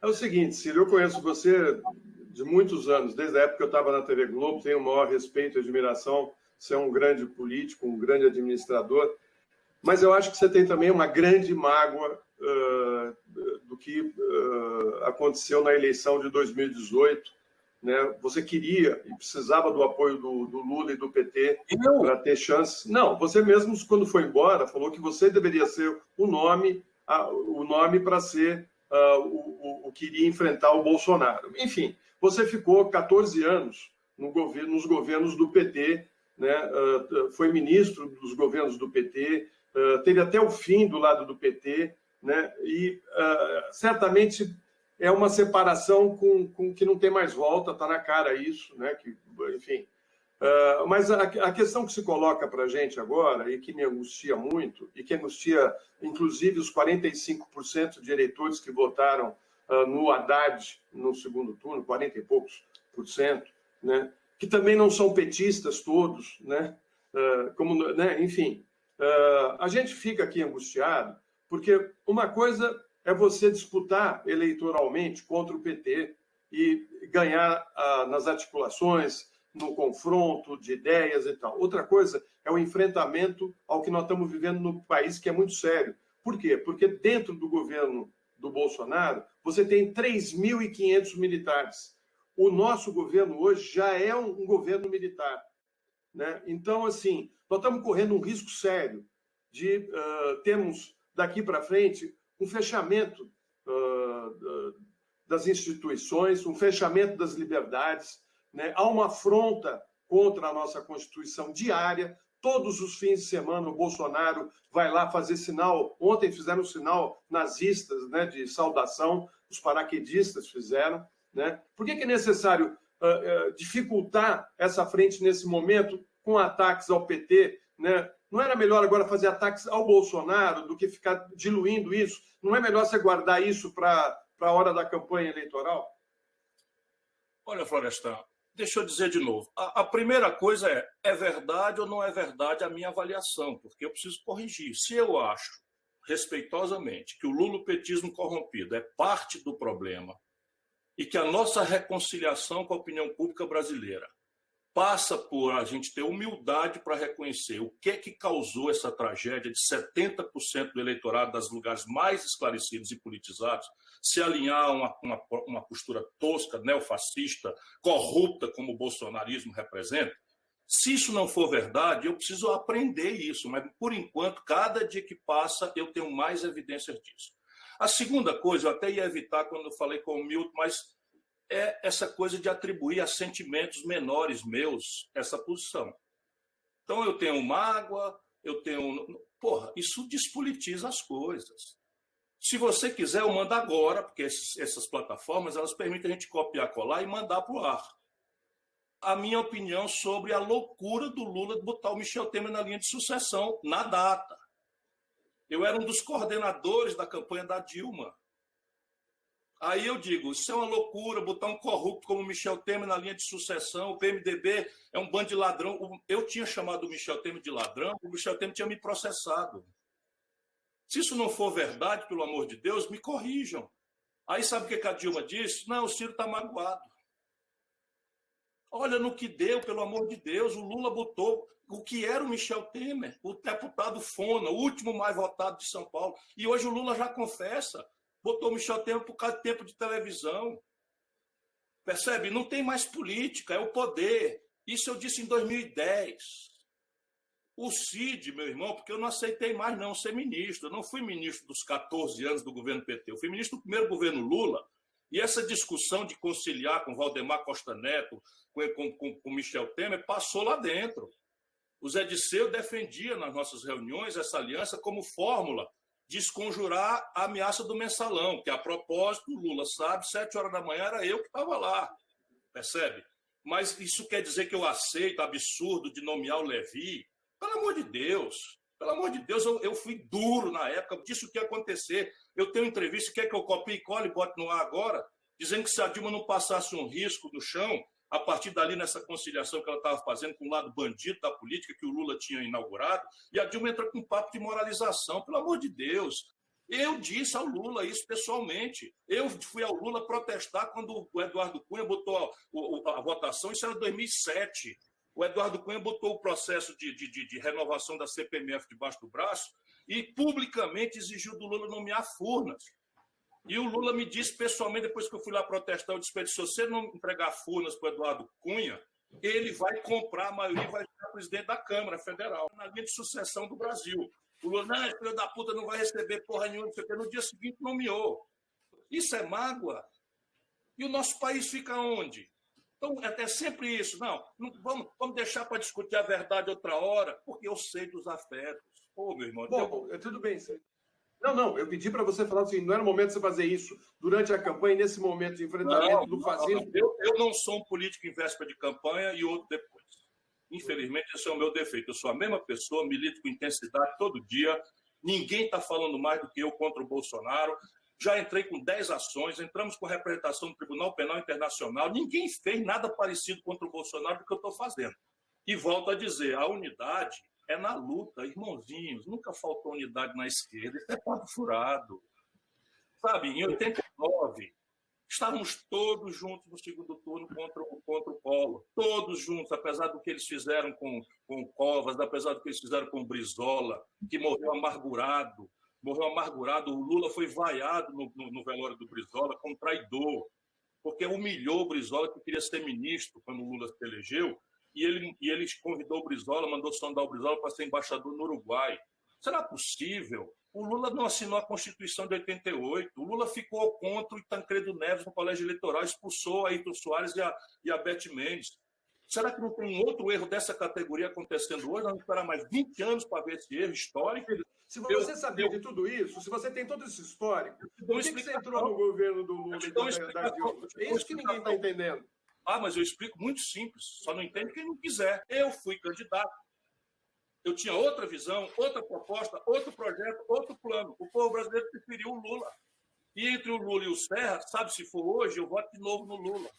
É o seguinte, Ciro, eu conheço você de muitos anos, desde a época que eu estava na TV Globo, tenho o maior respeito e admiração, você é um grande político, um grande administrador, mas eu acho que você tem também uma grande mágoa do que aconteceu na eleição de 2018, né? Você queria e precisava do apoio do Lula e do PT para ter chance. Não, você mesmo, quando foi embora, falou que você deveria ser o nome para ser o que iria enfrentar o Bolsonaro. Enfim, você ficou 14 anos nos governos do PT, né? Foi ministro dos governos do PT, teve até o fim do lado do PT, né? E certamente é uma separação com que não tem mais volta, está na cara isso, né? Que, enfim. Mas a questão que se coloca para a gente agora, e que me angustia muito, e que angustia, inclusive, os 45% de eleitores que votaram no Haddad no segundo turno, 40 e poucos por cento, né? Que também não são petistas todos, né? Né? Enfim, a gente fica aqui angustiado, porque uma coisa é você disputar eleitoralmente contra o PT e ganhar nas articulações, no confronto de ideias e tal. Outra coisa é o enfrentamento ao que nós estamos vivendo no país, que é muito sério. Por quê? Porque dentro do governo do Bolsonaro, você tem 3.500 militares. O nosso governo hoje já é um governo militar, né? Então, assim, nós estamos correndo um risco sério de termos, daqui para frente, um fechamento das instituições, um fechamento das liberdades, né? Há uma afronta contra a nossa Constituição diária. Todos os fins de semana o Bolsonaro vai lá fazer sinal. Ontem fizeram um sinal nazistas, né, de saudação, os paraquedistas fizeram, né? Por que é necessário dificultar essa frente nesse momento com ataques ao PT, né? Não era melhor agora fazer ataques ao Bolsonaro do que ficar diluindo isso? Não é melhor você guardar isso para a hora da campanha eleitoral? Olha, Florestan, deixa eu dizer de novo. A primeira coisa é verdade ou não é verdade a minha avaliação, porque eu preciso corrigir. Se eu acho, respeitosamente, que o lulopetismo corrompido é parte do problema e que a nossa reconciliação com a opinião pública brasileira passa por a gente ter humildade para reconhecer o que causou essa tragédia de 70% do eleitorado das lugares mais esclarecidos e politizados se alinhar a uma postura tosca, neofascista, corrupta, como o bolsonarismo representa. Se isso não for verdade, eu preciso aprender isso, mas, por enquanto, cada dia que passa, eu tenho mais evidências disso. A segunda coisa, eu até ia evitar quando eu falei com o Milton, mas é essa coisa de atribuir a sentimentos menores meus essa posição. Então, eu tenho mágoa, eu tenho... Porra, isso despolitiza as coisas. Se você quiser, eu mando agora, porque essas plataformas, elas permitem a gente copiar, colar e mandar para o ar. A minha opinião sobre a loucura do Lula de botar o Michel Temer na linha de sucessão, na data. Eu era um dos coordenadores da campanha da Dilma. Aí eu digo, isso é uma loucura, botar um corrupto como o Michel Temer na linha de sucessão, o PMDB é um bando de ladrão. Eu tinha chamado o Michel Temer de ladrão, o Michel Temer tinha me processado. Se isso não for verdade, pelo amor de Deus, me corrijam. Aí sabe o que a Dilma disse? Não, o Ciro está magoado. Olha no que deu, pelo amor de Deus, o Lula botou o que era o Michel Temer, o deputado Fona, o último mais votado de São Paulo. E hoje o Lula já confessa, botou o Michel Temer por causa de tempo de televisão. Percebe? Não tem mais política, é o poder. Isso eu disse em 2010. O Cid, meu irmão, porque eu não aceitei mais não ser ministro. Eu não fui ministro dos 14 anos do governo PT. Eu fui ministro do primeiro governo Lula. E essa discussão de conciliar com Valdemar Costa Neto, com Michel Temer, passou lá dentro. O Zé Disseu defendia nas nossas reuniões essa aliança como fórmula de desconjurar a ameaça do mensalão, que, a propósito, o Lula sabe, 7 horas da manhã era eu que estava lá. Percebe? Mas isso quer dizer que eu aceito o absurdo de nomear o Levi? Pelo amor de Deus, eu fui duro na época, disse o que ia acontecer. Eu tenho entrevista, quer que eu copie e cole e bote no ar agora, dizendo que se a Dilma não passasse um risco no chão, a partir dali nessa conciliação que ela estava fazendo com o lado bandido da política que o Lula tinha inaugurado, e a Dilma entra com um papo de moralização. Pelo amor de Deus, Eu disse ao Lula isso pessoalmente. Eu fui ao Lula protestar quando o Eduardo Cunha botou a votação, isso era 2007. O Eduardo Cunha botou o processo de renovação da CPMF debaixo do braço e publicamente exigiu do Lula nomear Furnas. E o Lula me disse pessoalmente, depois que eu fui lá protestar, eu disse, se você não entregar Furnas para o Eduardo Cunha, ele vai comprar a maioria e vai ser presidente da Câmara Federal, na linha de sucessão do Brasil. O Lula, não, esse filho da puta não vai receber porra nenhuma, não sei o quê. No dia seguinte nomeou. Isso é mágoa. E o nosso país fica onde? Então, é sempre isso. Não vamos deixar para discutir a verdade outra hora, porque eu sei dos afetos. Pô, meu irmão. Bom, tudo bem. Não, eu pedi para você falar assim, não era o momento de você fazer isso durante a campanha, nesse momento de enfrentamento do fascismo. Eu não sou um político em véspera de campanha e outro depois. Infelizmente, esse é o meu defeito. Eu sou a mesma pessoa, milito com intensidade todo dia. Ninguém está falando mais do que eu contra o Bolsonaro. Já entrei com 10 ações, entramos com representação no Tribunal Penal Internacional. Ninguém fez nada parecido contra o Bolsonaro do que eu estou fazendo. E volto a dizer, a unidade é na luta, irmãozinhos. Nunca faltou unidade na esquerda. Isso é papo furado. Sabe, em 89... estávamos todos juntos no segundo turno contra o Collor. Todos juntos, apesar do que eles fizeram com Covas, apesar do que eles fizeram com Brizola, que morreu amargurado. O Lula foi vaiado no velório do Brizola como traidor, porque humilhou o Brizola, que queria ser ministro quando o Lula se elegeu, e ele convidou o Brizola, mandou sondar o Brizola para ser embaixador no Uruguai. Será possível? O Lula não assinou a Constituição de 88. O Lula ficou contra o Tancredo Neves no colégio eleitoral, expulsou a Ayrton Soares e a Beth Mendes. Será que não tem um outro erro dessa categoria acontecendo hoje? Nós vamos esperar mais 20 anos para ver esse erro histórico. Se você sabia de tudo isso, se você tem todo esse histórico, por que você entrou no governo do Lula e da Dilma? É isso que ninguém está entendendo. Mas eu explico muito simples. Só não entende quem não quiser. Eu fui candidato. Eu tinha outra visão, outra proposta, outro projeto, outro plano. O povo brasileiro preferiu o Lula. E entre o Lula e o Serra, sabe, se for hoje, eu voto de novo no Lula.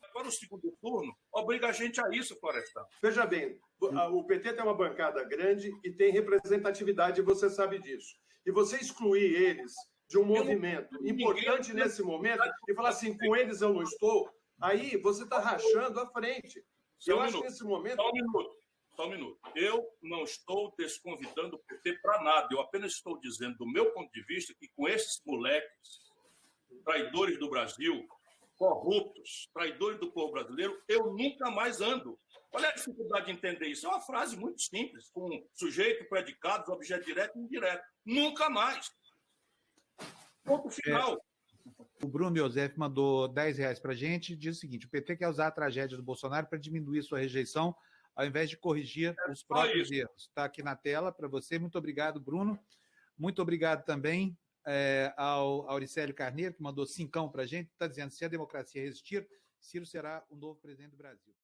Agora o segundo turno obriga a gente a isso, Florestan. Veja bem, o PT tem uma bancada grande e tem representatividade, e você sabe disso. E você excluir eles de um movimento importante nesse momento e falar assim, com eles eu não estou, aí você está rachando à frente. Eu acho que nesse momento... Só um minuto. Eu não estou desconvidando o PT para nada. Eu apenas estou dizendo, do meu ponto de vista, que com esses moleques, traidores do Brasil, corruptos, traidores do povo brasileiro, eu nunca mais ando. Olha a dificuldade de entender isso. É uma frase muito simples, com sujeito, predicados, objeto direto e indireto. Nunca mais. Ponto final. O Bruno Iosef mandou R$10 para a gente e diz o seguinte, o PT quer usar a tragédia do Bolsonaro para diminuir sua rejeição ao invés de corrigir os próprios erros. Está aqui na tela para você. Muito obrigado, Bruno. Muito obrigado também ao Auricélio Carneiro, que mandou 5 para a gente. Está dizendo, se a democracia resistir, Ciro será o novo presidente do Brasil.